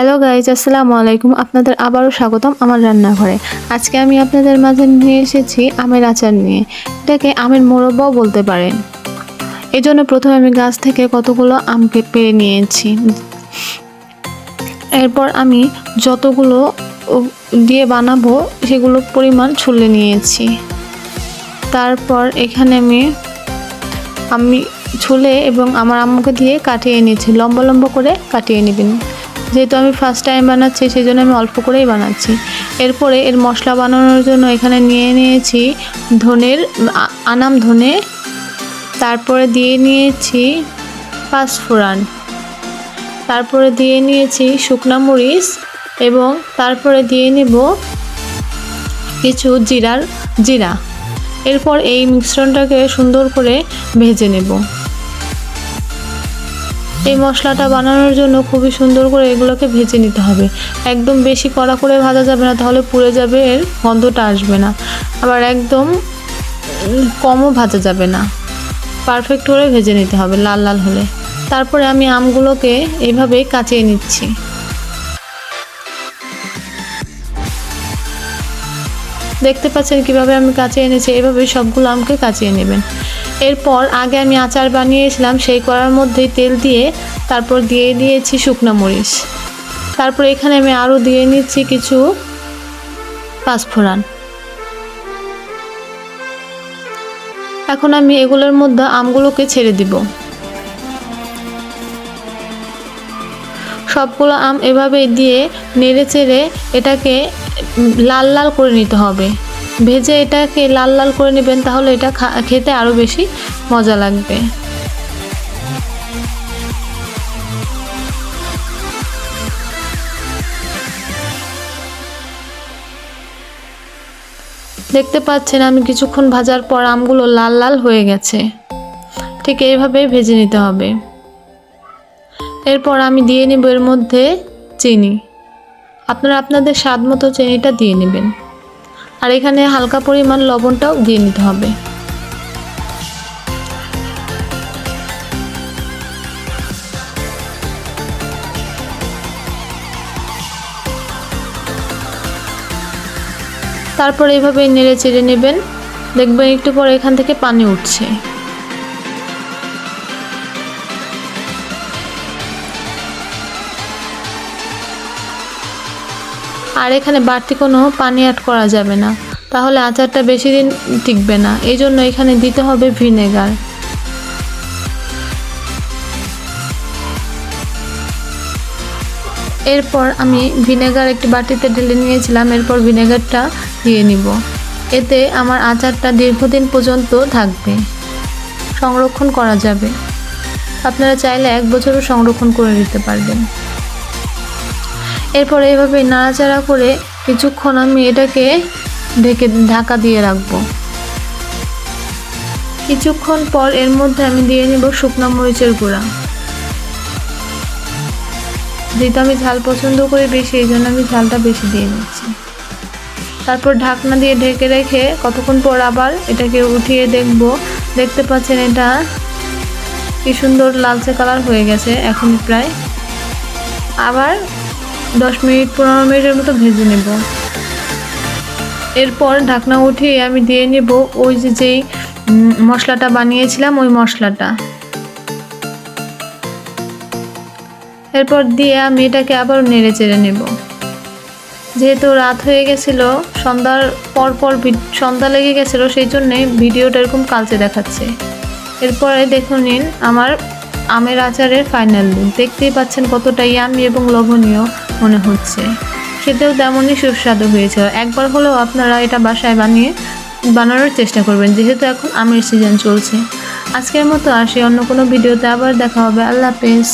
Hello guys, আসসালামু আলাইকুম। আপনাদের আবারও স্বাগতম আমার রান্নাঘরে। আজকে আমি আপনাদের মাঝে নিয়ে এসেছি আমের আচার নিয়ে। এটাকে আমের মোরব্বাও বলতে পারেন। এই জন্য প্রথমে আমি গাছ থেকে কতগুলো আমকে পেড়ে নিয়েছি। এরপর আমি যতগুলো দিয়ে বানাবো সেগুলো পরিমাণ ছুলে নিয়েছি। তারপর এখানে আমি ছুলে এবং আমার আম্মুকে দিয়ে কাটিয়ে নিয়েছি। লম্বা লম্বা করে কাটিয়ে নেবেন। যেহেতু আমি ফার্স্ট টাইম বানাচ্ছি সেই জন্য আমি অল্প করেই বানাচ্ছি। এরপরে এর মশলা বানানোর জন্য এখানে নিয়ে নিয়েছি আনাম ধনে, তারপরে দিয়ে নিয়েছি পাঁচফোড়ন, তারপরে দিয়ে নিয়েছি শুকনা মরিচ এবং তারপরে দিয়ে নেব কিছু জিরা। এরপর এই মিশ্রণটাকে সুন্দর করে ভেজে নেব। এই মশলাটা বানানোর জন্য খুবই সুন্দর করে এগুলোকে ভেজে নিতে হবে। একদম বেশি কড়া করে ভাজা যাবে না, তাহলে পুড়ে যাবে, এর গন্ধটা আসবে না। আবার একদম কমও ভাজা যাবে না, পারফেক্ট করে ভেজে নিতে হবে লাল লাল হলে। তারপরে আমি আমগুলোকে এইভাবেই কাচিয়ে নিচ্ছি। দেখতে পাচ্ছেন কিভাবে আমি কাচিয়ে এনেছি। এভাবে সবগুলো আমকে কাচিয়ে নেবেন। এরপর আগে আমি আচার বানিয়েছিলাম সেই কড়ার মধ্যে তেল দিয়ে তারপর দিয়ে দিয়েছি শুকনো মরিচ। তারপর এখানে আমি আরও দিয়ে নিচ্ছি কিছু পাঁচফোড়ন। এখন আমি এগুলোর মধ্যে আমগুলোকে ছেড়ে দিব। সবগুলো আম এভাবে দিয়ে নেড়ে চেড়ে এটাকে লাল লাল করে নিতে হবে। ভেজে এটাকে লাল লাল করে নেবেন, তাহলে এটা খেতে আরও বেশি মজা লাগবে। দেখতে পাচ্ছেন আমি কিছুক্ষণ ভাজার পর আমগুলো লাল লাল হয়ে গেছে। ঠিক এইভাবে ভেজে নিতে হবে। এরপর আমি দিয়ে নেব এর মধ্যে চিনি। আপনারা আপনাদের স্বাদ মতো চিনিটা দিয়ে নেবেন। আর এখানে হালকা পরিমাণ লবণটাও দিয়ে নিতে হবে। তারপর এইভাবে নেড়ে চেড়ে নেবেন। দেখবেন একটু পরে এখান থেকে পানি উঠছে। আর এখানে বাড়তি কোনো পানি অ্যাড করা যাবে না, তাহলে আচারটা বেশি দিন টিকবে না। এই জন্য এখানে দিতে হবে ভিনেগার। এরপর আমি ভিনেগার একটি বাটিতে ঢেলে নিয়েছিলাম। এরপর ভিনেগারটা দিয়ে নিব। এতে আমার আচারটা দীর্ঘদিন পর্যন্ত থাকবে, সংরক্ষণ করা যাবে। আপনারা চাইলে 1 বছরও সংরক্ষণ করে নিতে পারবেন। এরপর এইভাবে নাড়াচাড়া করে কিছুক্ষণ আমি এটাকে ঢাকা দিয়ে রাখবো। কিছুক্ষণ পর এর মধ্যে আমি দিয়ে নিব শুকনো মরিচের গুঁড়া। যেহেতু আমি ঝাল পছন্দ করি বেশি, এই জন্য আমি ঝালটা বেশি দিয়ে নিচ্ছি। তারপর ঢাকনা দিয়ে ঢেকে রেখে কতক্ষণ পর আবার এটাকে উঠিয়ে দেখব। দেখতে পাচ্ছেন এটা কি সুন্দর লালচে কালার হয়ে গেছে। এখন প্রায় আবার 10 মিনিট 15 মিনিটের মতো ভেজে নেব। এরপর ঢাকনা উঠিয়ে আমি দিয়ে নেব ওই যেই মশলাটা বানিয়েছিলাম ওই মশলাটা। এরপর দিয়ে আমি এটাকে আবার নেড়ে চেড়ে নেব। যেহেতু রাত হয়ে গেছিল, সন্ধ্যার পর সন্ধ্যা লেগে গেছিলো, সেই জন্যে ভিডিওটা এরকম কালচে দেখাচ্ছে। এরপরে দেখুন নিন আমার আমের আচারের ফাইনাল লুক। দেখতেই পাচ্ছেন কতটা ইয়ামি এবং লোভনীয় মনে হচ্ছে। খেতেও তেমনই সুস্বাদু হয়েছিল। একবার হলেও আপনারা এটা বাসায় বানানোর চেষ্টা করবেন, যেহেতু এখন আমের সিজন চলছে। আজকের মতো আসি, অন্য কোনো ভিডিওতে আবার দেখা হবে। আল্লাহ হাফেজ।